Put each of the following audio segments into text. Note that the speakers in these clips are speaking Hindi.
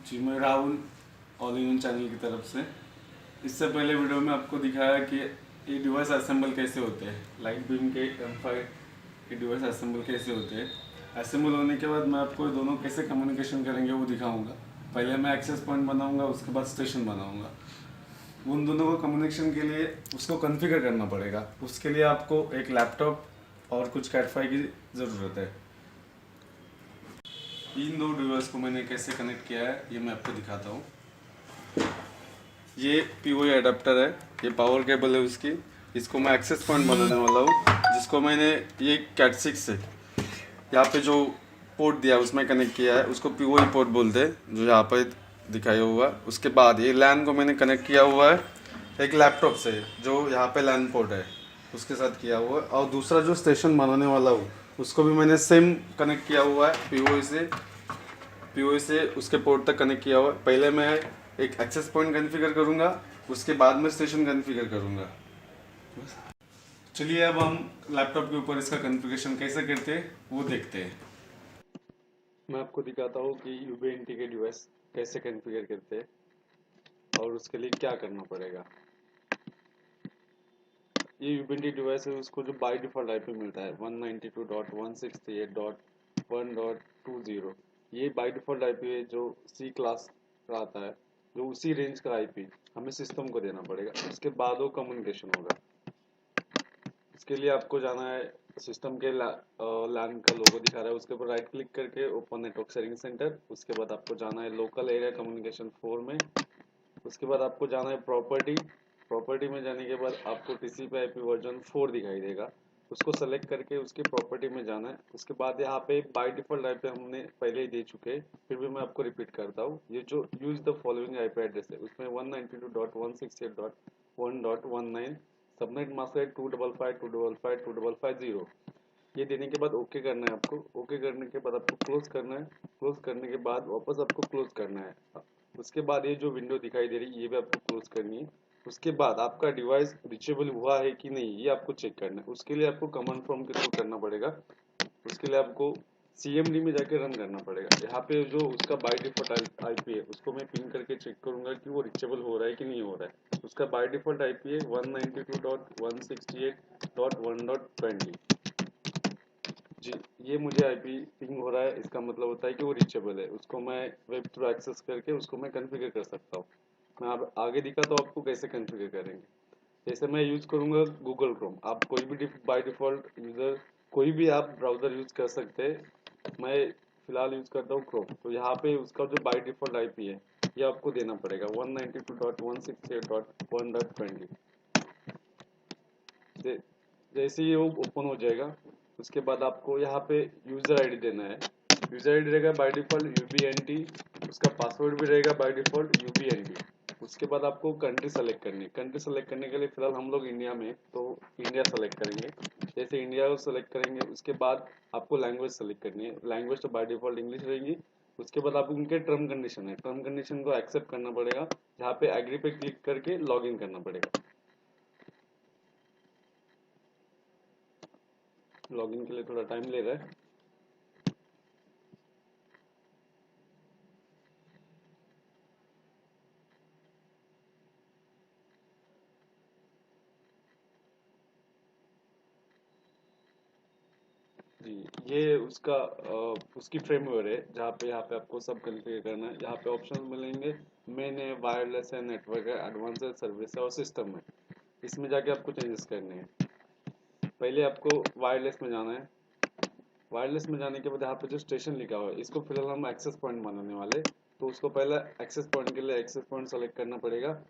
जी मैं राहुल ऑल इन चैनल की तरफ से। इससे पहले वीडियो में आपको दिखाया कि ये डिवाइस असेंबल कैसे होते हैं, लाइट बीम के M5 के डिवाइस असेंबल कैसे होते हैं। असेंबल होने के बाद मैं आपको ये दोनों कैसे कम्युनिकेशन करेंगे वो दिखाऊंगा। पहले मैं एक्सेस पॉइंट बनाऊंगा, उसके बाद स्टेशन बनाऊंगा। उन दोनों को कम्युनिकेशन के लिए उसको कॉन्फ़िगर करना पड़ेगा। उसके लिए आपको एक लैपटॉप और कुछ कैट-फाई की ज़रूरत है। इन दो डिवाइस को मैंने कैसे कनेक्ट किया है ये मैं आपको दिखाता हूँ। ये पीओई अडेप्टर है, ये पावर केबल है उसकी। इसको मैं एक्सेस पॉइंट बनाने वाला हूँ, जिसको मैंने ये कैट 6 से यहाँ पे जो पोर्ट दिया है उसमें कनेक्ट किया है। उसको पीओई पोर्ट बोलते हैं, जो यहाँ पर दिखाया हुआ है। उसके बाद ये लैन को मैंने कनेक्ट किया हुआ है एक लैपटॉप से, जो यहाँ पे लैन पोर्ट है उसके साथ किया हुआ है। और दूसरा जो स्टेशन बनाने वाला हूँ उसको भी मैंने सेम कनेक्ट किया हुआ है पीओई से उसके पोर्ट तक कनेक्ट किया हुआ है। पहले मैं एक एक्सेस पॉइंट कॉन्फ़िगर करूँगा, उसके बाद में स्टेशन कॉन्फ़िगर करूँगा। चलिए अब हम लैपटॉप के ऊपर इसका कॉन्फ़िगरेशन कैसे करते हैं वो देखते हैं। मैं आपको दिखाता हूँ कि यूबीएनटी के डिवाइस कैसे कॉन्फ़िगर करते हैं और उसके लिए क्या करना पड़ेगा। ये यूबीएनटी डिवाइस है, उसको जो बाय डिफ़ॉल्ट आईपी मिलता है 192.168.1.20। ये बाय डिफ़ॉल्ट आईपी है जो सी क्लास का आता है, जो उसी रेंज का आईपी हमें सिस्टम को देना पड़ेगा। उसके बाद वो कम्युनिकेशन होगा। इसके लिए आपको जाना है सिस्टम के लैन का लोगो दिखा रहा है, उसके ऊपर राइट क्लिक करके ओपन नेटवर्क शेयरिंग सेंटर। उसके बाद आपको जाना है लोकल एरिया कम्युनिकेशन 4 में। उसके बाद आपको जाना है प्रॉपर्टी में जाने के बाद आपको टीसीपी आईपी वर्जन 4 दिखाई देगा, उसको सेलेक्ट करके उसके प्रॉपर्टी में जाना है। उसके बाद यहाँ पे बाय डिफॉल्ट आईपी हमने पहले ही दे चुके हैं, फिर भी मैं आपको रिपीट करता हूँ। ये जो use the following IP address है उसमें 192.168.1.19, सबनेट मास्क है 255.255.255.0। ये देने के बाद ओके करना है आपको। ओके करने के बाद आपको क्लोज करना है। क्लोज करने के बाद वापस आपको क्लोज करना है। उसके बाद ये जो विंडो दिखाई दे रही है ये भी आपको क्लोज करनी है। उसके बाद आपका डिवाइस रिचेबल हुआ है कि नहीं ये आपको चेक करना है। उसके लिए आपको कमांड प्रॉम्प्ट के थ्रू करना पड़ेगा। उसके लिए आपको CMD में जाके रन करना पड़ेगा। यहाँ पे जो उसका बाय डिफॉल्ट आईपी है उसको मैं पिंग करके चेक करूंगा कि वो रिचेबल हो रहा है कि नहीं हो रहा है। उसका बाय डिफॉल्ट आईपी है 192.168.1.20। जी, ये मुझे आईपी पिंग हो रहा है, इसका मतलब होता है कि वो रीचेबल है। उसको मैं वेब थ्रू एक्सेस करके उसको मैं कॉन्फ़िगर कर सकता हूँ। मैं अब आगे दिखाता हूँ आपको कैसे कॉन्फ़िगर करेंगे। जैसे मैं यूज़ करूँगा गूगल क्रोम। आप कोई भी बाय डिफ़ॉल्ट यूज़र कोई भी आप ब्राउज़र यूज़ कर सकते हैं। मैं फ़िलहाल यूज़ करता हूँ क्रोम। तो यहाँ पे उसका जो बाय डिफ़ॉल्ट आईपी है ये आपको देना पड़ेगा 192.168.1.20। जैसे ही वो ओपन हो जाएगा उसके बाद आपको यहाँ पे यूज़र आईडी देना है। यूज़र आईडी रहेगा बाय डिफ़ॉल्ट यूबीएनटी, उसका पासवर्ड भी रहेगा बाय डिफ़ॉल्ट यूबीएनटी। उसके बाद आपको कंट्री सेलेक्ट करनी है। कंट्री सेलेक्ट करने के लिए फिलहाल हम लोग इंडिया में तो इंडिया सेलेक्ट करेंगे। जैसे इंडिया को सेलेक्ट करेंगे उसके बाद आपको लैंग्वेज सेलेक्ट करनी है। लैंग्वेज तो बाय डिफ़ॉल्ट इंग्लिश रहेगी। उसके बाद आपको उनके टर्म कंडीशन है, टर्म कंडीशन को एक्सेप्ट करना पड़ेगा। जहाँ पे एग्री पे क्लिक करके लॉग इन करना पड़ेगा। लॉगिन के लिए थोड़ा टाइम ले रहा है। जी, ये उसका उसकी फ्रेमवर्क है जहाँ पे यहाँ पे आपको सब कॉन्फ़िगर करना है। यहाँ पे ऑप्शन मिलेंगे, मेन है, वायरलेस है, नेटवर्क है, एडवांस है, सर्विस है और सिस्टम है। इसमें जाके आपको चेंजेस करने हैं। पहले आपको वायरलेस में जाना है। वायरलेस में जाने के बाद यहाँ पे जो स्टेशन लिखा हुआ है इसको फिलहाल हम एक्सेस पॉइंट बनाने वाले, तो उसको पहले एक्सेस पॉइंट के लिए एक्सेस पॉइंट सेलेक्ट करना पड़ेगा।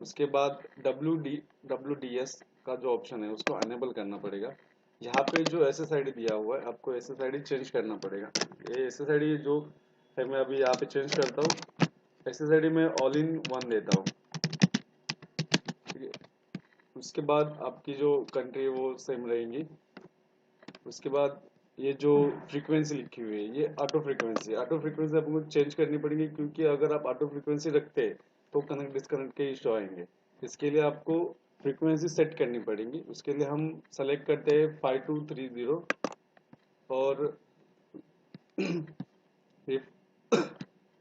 उसके बाद WDS का जो ऑप्शन है उसको अनेबल करना पड़ेगा। यहाँ पे जो SSID दिया हुआ है आपको SSID चेंज करना पड़ेगा। ये SSID जो है मैं अभी यहाँ पे चेंज करता हूँ। SSID में ऑल इन वन देता हूँ। ठीक है, उसके बाद आपकी जो कंट्री है वो सेम रहेंगी। उसके बाद ये जो फ्रीक्वेंसी लिखी हुई है ये ऑटो फ्रीक्वेंसी आपको चेंज करनी पड़ेगी, क्योंकि अगर आप ऑटो फ्रीक्वेंसी रखते हैं तो कनेक्ट डिस्कनेक्ट के इशू आएंगे। इसके लिए आपको फ्रीक्वेंसी सेट करनी पड़ेगी। उसके लिए हम सेलेक्ट करते हैं 5230 और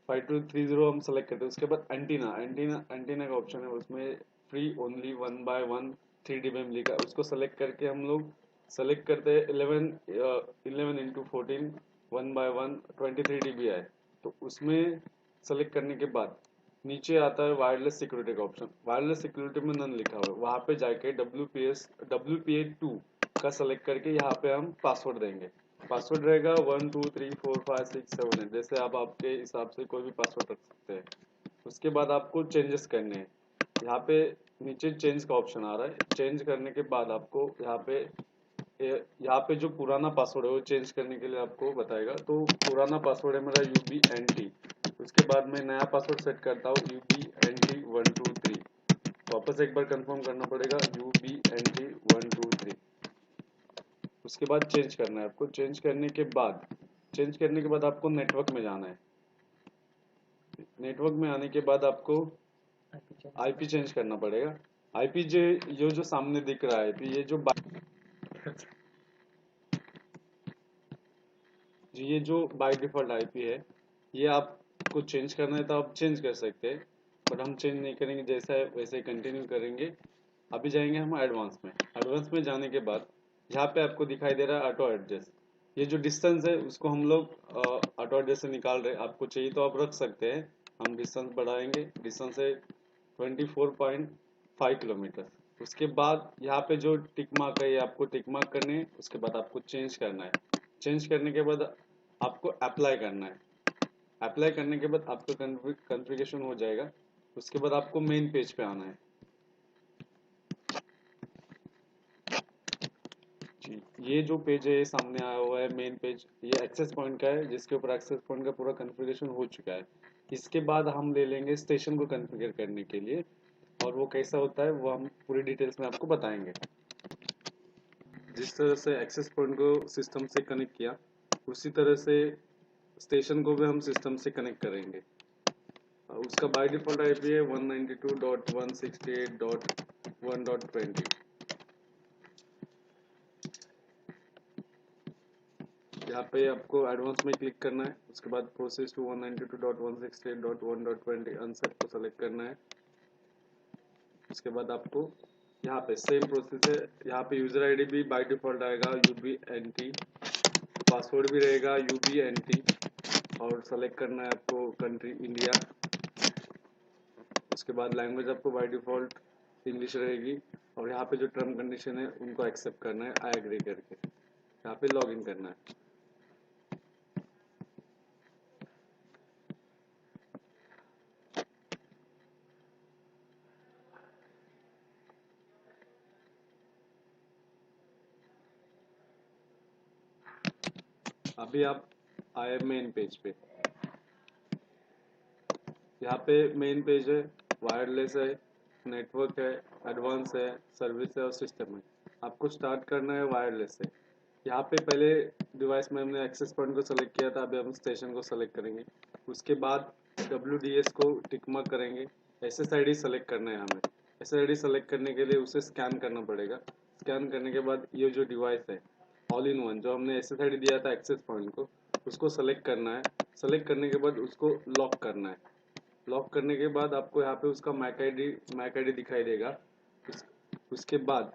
5230 हम सेलेक्ट करते हैं। उसके बाद एंटीना एंटीना एंटीना का ऑप्शन है, उसमें फ्री ओनली 1/1 3 dBm लिखा है, उसको सेलेक्ट करके हम लोग सेलेक्ट करते हैं 11 × 14 1/1 23 dBi। तो उसमें सेलेक्ट करने के बाद नीचे आता है वायरलेस सिक्योरिटी का ऑप्शन। वायरलेस सिक्योरिटी में नन लिखा हुआ है, वहाँ पे जाके WPA2 का सेलेक्ट करके यहाँ पे हम पासवर्ड देंगे। पासवर्ड रहेगा 1 2 3 4 5 6 7 8, जैसे आप आपके हिसाब से कोई भी पासवर्ड रख सकते हैं। उसके बाद आपको चेंजेस करने हैं, यहाँ पे नीचे चेंज का ऑप्शन आ रहा है। चेंज करने के बाद आपको यहाँ पे जो पुराना पासवर्ड है वो चेंज करने के लिए आपको बताएगा। तो पुराना पासवर्ड है मेरा UBNT। उसके बाद मैं नया पासवर्ड सेट करता हूँ UBNT123। वापस एक बार कंफर्म करना पड़ेगा UBNT123। उसके बाद चेंज करना है आपको। चेंज करने के बाद आपको नेटवर्क में जाना है। नेटवर्क में आने के बाद आपको आईपी चेंज करना पड़ेगा। आईपी जो सामने दिख रहा है आईपी, ये जो बाय डिफॉल्ट आईपी है, ये आपको चेंज करना है तो आप चेंज कर सकते हैं, बट हम चेंज नहीं करेंगे, जैसा है वैसे कंटिन्यू करेंगे। अभी जाएंगे हम एडवांस में। एडवांस में जाने के बाद यहाँ पे आपको दिखाई दे रहा है ऑटो एडजस्ट। ये जो डिस्टेंस है उसको हम लोग ऑटो एडजस्ट से निकाल रहे हैं। आपको चाहिए तो आप रख सकते हैं। हम डिस्टेंस बढ़ाएंगे, डिस्टेंस है 24.5 किलोमीटर। उसके बाद यहाँ पे जो टिक मार्क है ये आपको टिक मार्क करने हैं। उसके बाद आपको चेंज करना है। चेंज करने के बाद आपको अप्लाई करना है। अप्लाई करने के बाद आपका कॉन्फ़िगरेशन हो जाएगा। उसके बाद आपको मेन पेज पे आना है। जी, ये जो पेज है ये सामने आया हुआ है मेन पेज, ये एक्सेस पॉइंट का है, जिसके ऊपर एक्सेस पॉइंट का पूरा कॉन्फ़िगरेशन हो चुका है। इसके बाद हम ले लेंगे स्टेशन को कॉन्फ़िगर करने के लिए, और वो कैसा होता है वो हम पूरी डिटेल्स में आपको बताएंगे। जिस तरह से एक्सेस पॉइंट को सिस्टम से कनेक्ट किया, उसी तरह से स्टेशन को भी हम सिस्टम से कनेक्ट करेंगे। उसका बाय डिफॉल्ट आईपी है 192.168.1.20। यहाँ पे आपको एडवांस में क्लिक करना है। उसके बाद प्रोसेस टू 192.168.1.20 अनसेट को सेलेक्ट करना है। उसके बाद आपको यहाँ पे सेम प्रोसेस है। यहाँ पे यूजर आईडी भी बाय डिफॉल्ट आएगा UBNT, पासवर्ड भी रहेगा UBNT, और सेलेक्ट करना है आपको कंट्री इंडिया। उसके बाद लैंग्वेज आपको बाय डिफॉल्ट इंग्लिश रहेगी, और यहाँ पे जो टर्म कंडीशन है उनको एक्सेप्ट करना है आई एग्री करके। यहाँ पे लॉग इन करना है। अभी आप आए मेन पेज पे। यहाँ पे मेन पेज है, वायरलेस है, नेटवर्क है, एडवांस है, सर्विस है और सिस्टम है। आपको स्टार्ट करना है वायरलेस से। यहाँ पे पहले डिवाइस में हमने एक्सेस पॉइंट को सेलेक्ट किया था, अभी हम स्टेशन को सेलेक्ट करेंगे। उसके बाद WDS को टिक मार्क करेंगे। SSID सेलेक्ट करना है हमें। SSID सेलेक्ट करने के लिए उसे स्कैन करना पड़ेगा। स्कैन करने के बाद ये जो डिवाइस है ऑल इन वन, जो हमने SSID दिया था एक्सेस पॉइंट को, उसको सेलेक्ट करना है। सेलेक्ट करने के बाद उसको लॉक करना है। लॉक करने के बाद आपको यहाँ पे उसका मैक आईडी दिखाई देगा। उसके बाद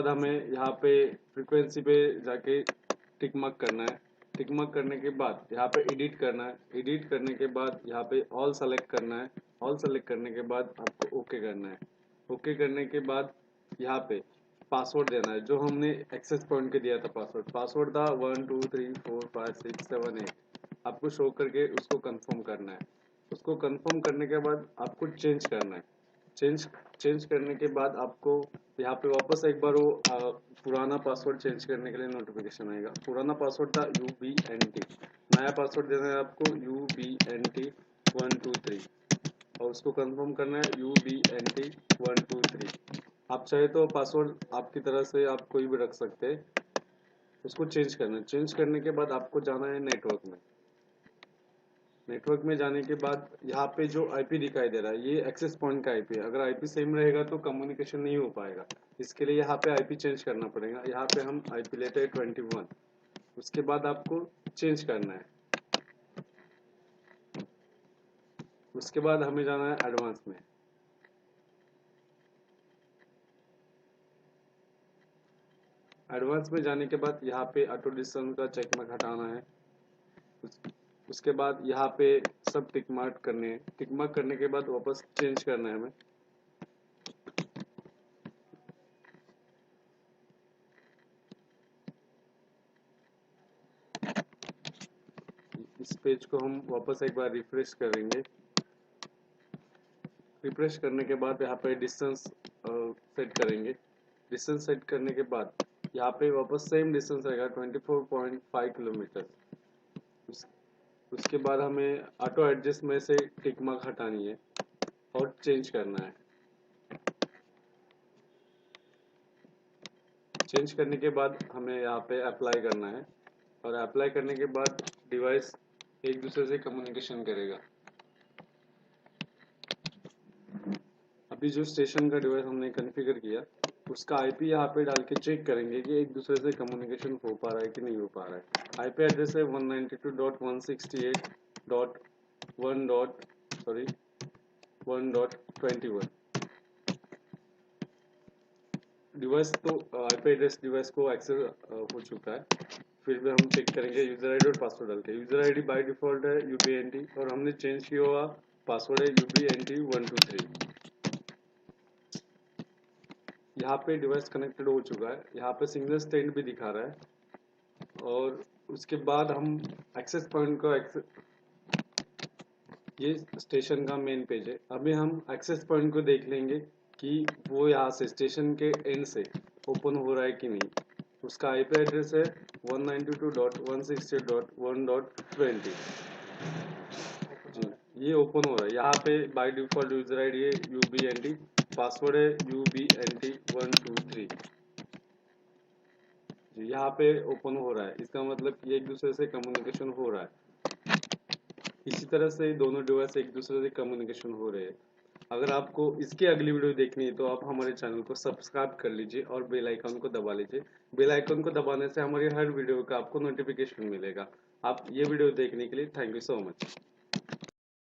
हमें यहाँ पे फ्रीक्वेंसी पे जाके टिक मार्क करना है। टिक मार्क करने के बाद यहाँ पे एडिट करना है। एडिट करने के बाद यहाँ पे ऑल सेलेक्ट करना है। ऑल सेलेक्ट करने के बाद आपको ओके करना है। ओके करने के बाद यहाँ पे पासवर्ड देना है, जो हमने एक्सेस पॉइंट के दिया था। पासवर्ड था 1 2 3 4 5 6 7 8। आपको शो करके उसको कंफर्म करना है। उसको कंफर्म करने के बाद आपको चेंज करना है। चेंज करने के बाद आपको यहाँ पे वापस एक बार वो पुराना पासवर्ड चेंज करने के लिए नोटिफिकेशन आएगा। पुराना पासवर्ड था UBNT, नया पासवर्ड देना है आपको UBNT123, और उसको कंफर्म करना है UBNT123। आप चाहे तो पासवर्ड आपकी तरह से आप कोई भी रख सकते हैं। उसको चेंज करना है। चेंज करने के बाद आपको जाना है नेटवर्क में। नेटवर्क में जाने के बाद यहाँ पे जो आईपी दिखाई दे रहा है ये एक्सेस पॉइंट का आईपी है। अगर आईपी सेम रहेगा तो कम्युनिकेशन नहीं हो पाएगा। इसके लिए यहाँ पे आईपी चेंज करना पड़ेगा। यहाँ पे हम आईपी लेते हैं 21। उसके बाद आपको चेंज करना है। उसके बाद हमें जाना है एडवांस में। एडवांस में जाने के बाद यहाँ पे ऑटो डिस्टेंस का चेक मार्क हटाना है। उसके बाद यहाँ पे सब टिक मार्क करने हैं। टिक मार्क करने के बाद वापस चेंज करना है हमें। इस पेज को हम वापस एक बार रिफ्रेश करेंगे। रिफ्रेश करने के बाद यहाँ पे डिस्टेंस सेट करेंगे। डिस्टेंस सेट करने के बाद यहाँ पे वापस सेम डिस्टेंस रहेगा 24.5 किलोमीटर। उसके बाद हमें ऑटो एडजस्ट में से टिक मार्क हटानी है और चेंज करना है। चेंज करने के बाद हमें यहाँ पे अप्लाई करना है और अप्लाई करने के बाद डिवाइस एक दूसरे से कम्युनिकेशन करेगा। अभी जो स्टेशन का डिवाइस हमने कॉन्फ़िगर किया उसका आईपी यहाँ पे डाल के चेक करेंगे कि एक दूसरे से कम्युनिकेशन हो पा रहा है कि नहीं हो पा रहा है। आईपी एड्रेस है 192.168.1.21। डिवाइस तो आईपी एड्रेस डिवाइस को एक्सेस हो चुका है। फिर भी हम चेक करेंगे यूजर आईडी और पासवर्ड डाल के। यूजर आईडी बाय डिफॉल्ट है UBNT और हमने चेंज किया हुआ पासवर्ड है UBNT123। यहाँ पे डिवाइस कनेक्टेड हो चुका है। यहाँ पे सिग्नल स्टैंड भी दिखा रहा है और उसके बाद हम एक्सेस पॉइंट को ये स्टेशन का मेन पेज है। अभी हम एक्सेस पॉइंट को देख लेंगे कि वो यहाँ से स्टेशन के एंड से ओपन हो रहा है कि नहीं। उसका आईपी एड्रेस है 192.168.1.20 जी, ये ओपन हो रहा है। यहाँ पे बाय डिफॉल्ट यूजर आईडी है UBNT, पासवर्ड है UBNT123 जी, यहाँ पे ओपन हो रहा है। इसका मतलब कि एक दूसरे से कम्युनिकेशन हो रहा है। इसी तरह से दोनों डिवाइस एक दूसरे से कम्युनिकेशन हो रहे हैं। अगर आपको इसकी अगली वीडियो देखनी है तो आप हमारे चैनल को सब्सक्राइब कर लीजिए और बेल आइकन को दबा लीजिए। बेल आइकन को दबाने से हमारी हर वीडियो का आपको नोटिफिकेशन मिलेगा। आप ये वीडियो देखने के लिए थैंक यू सो मच।